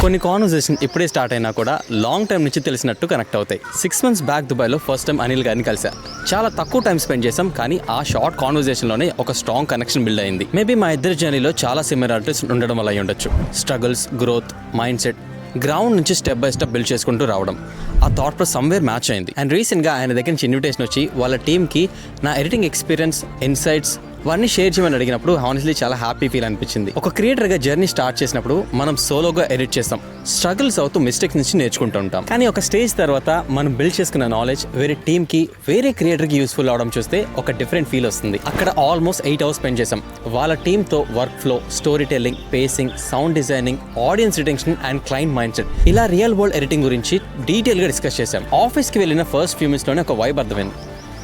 కొన్ని కాన్వర్సేషన్ ఇప్పుడే స్టార్ట్ అయినా కూడా లాంగ్ టైం నుంచి తెలిసినట్టు కనెక్ట్ అవుతాయి. 6 months బ్యాక్ దుబాయ్లో ఫస్ట్ టైం అనిల్ గారిని కలిసా. చాలా తక్కువ టైం స్పెండ్ చేసాం, కానీ ఆ షార్ట్ కాన్వర్సేషన్లోనే ఒక స్ట్రాంగ్ కనెక్షన్ బిల్డ్ అయింది. మేబీ మా ఇద్దరి జర్నీలో చాలా సిమిలారిటీస్ ఉండడం వల్ల అయి ఉండొచ్చు. Struggles, growth, mind set, ground నుంచి స్టెప్ బై స్టెప్ బిల్డ్ చేసుకుంటూ రావడం, ఆ థాట్ ప్రాసెస్ సమ్వేర్ మ్యాచ్ అయింది. అండ్ రీసెంట్గా ఆయన దగ్గర నుంచి ఇన్విటేషన్ వచ్చి వాళ్ళ టీమ్కి నా ఎడిటింగ్ ఎక్స్పీరియన్స్, ఇన్సైట్స్ అవన్నీ షేర్ చేయమని అడిగినప్పుడు హానెస్ట్లీ చాలా హ్యాపీ ఫీల్ అనిపించింది. ఒక క్రియేటర్గా జర్నీ స్టార్ట్ చేసినప్పుడు మనం సోలోగా ఎడిట్ చేస్తాం, స్ట్రగుల్స్ అవుతూ మిస్టేక్స్ నుంచి నేర్చుకుంటూ ఉంటాం. కానీ ఒక స్టేజ్ తర్వాత మనం బిల్డ్ చేసుకున్న నాలెడ్జ్ వేరే టీమ్కి, వేరే క్రియేటర్కి యూస్ఫుల్ అవడం చూస్తే ఒక డిఫరెంట్ ఫీల్ వస్తుంది. అక్కడ ఆల్మోస్ట్ 8 hours స్పెండ్ చేసాం వాళ్ళ టీమ్తో. Work flow, story telling, pacing, sound designing, audience retention and client mind set, ఇలా రియల్ వరల్డ్ ఎడిటింగ్ గురించి డీటెయిల్గా డిస్కస్ చేసాం. ఆఫీస్కి వెళ్ళిన ఫస్ట్ ఫ్యూ మినిట్స్లోనే ఒక వైబ్ అర్థమైంది.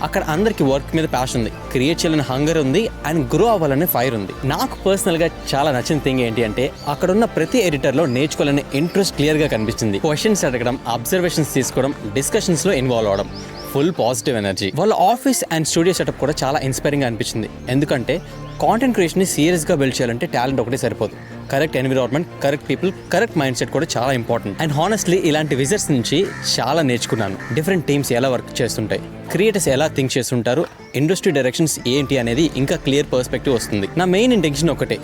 అక్కడ అందరికీ వర్క్ మీద ప్యాషన్ ఉంది, క్రియేట్ చేయాలని హంగర్ ఉంది, అండ్ గ్రో అవ్వాలనే ఫైర్ ఉంది. నాకు పర్సనల్గా చాలా నచ్చిన థింగ్ ఏంటి అంటే అక్కడున్న ప్రతి ఎడిటర్లో నేర్చుకోవాలనే ఇంట్రెస్ట్ క్లియర్గా కనిపించింది. క్వశ్చన్స్ అడగడం, అబ్జర్వేషన్స్ తీసుకోవడం, డిస్కషన్స్లో ఇన్వాల్వ్ అవడం, ఫుల్ పాజిటివ్ ఎనర్జీ. వాళ్ళ ఆఫీస్ అండ్ స్టూడియో సెటప్ కూడా చాలా ఇన్స్పైరింగ్గా అనిపించింది. ఎందుకంటే కాంటెంట్ క్రియేషన్ని సీరియస్గా బిల్డ్ చేయాలంటే టాలెంట్ ఒకటే సరిపోదు. Correct environment, correct people, correct mind set కూడా చాలా ఇంపార్టెంట్. అండ్ హానెస్ట్లీ ఇలాంటి విజిట్స్ నుంచి చాలా నేర్చుకున్నాను. డిఫరెంట్ టీమ్స్ ఎలా వర్క్ చేస్తుంటాయి, క్రియేటర్స్ ఎలా థింక్ చేస్తుంటారు, ఇండస్ట్రీ డైరెక్షన్స్ ఏంటి అనేది ఇంకా క్లియర్ పర్స్పెక్టివ్ వస్తుంది. నా మెయిన్ ఇంటెన్షన్ ఒకటే,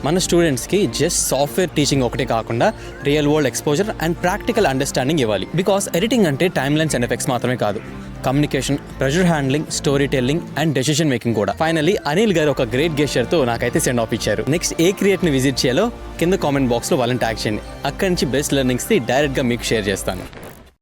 మన స్టూడెంట్స్కి జస్ట్ సాఫ్ట్వేర్ టీచింగ్ ఒకటే కాకుండా real world exposure and practical understanding ఇవ్వాలి. బికాస్ ఎడిటింగ్ అంటే టైమ్ లైన్స్ అండ్ ఎఫెక్ట్స్ మాత్రమే కాదు, communication, pressure handling, story telling and decision making కూడా. ఫైనల్లీ అనిల్ గారు ఒక గ్రేట్ గెస్చర్తో నాకైతే సెండ్ ఆఫ్ ఇచ్చారు. నెక్స్ట్ ఏ క్రియేట్ని విజిట్ చేయాలో కింద కామెంట్ బాక్స్లో వాళ్ళని ట్యాగ్ చేయండి. అక్కడి నుంచి బెస్ట్ లెర్నింగ్స్ని డైరెక్ట్గా మీకు షేర్ చేస్తాను.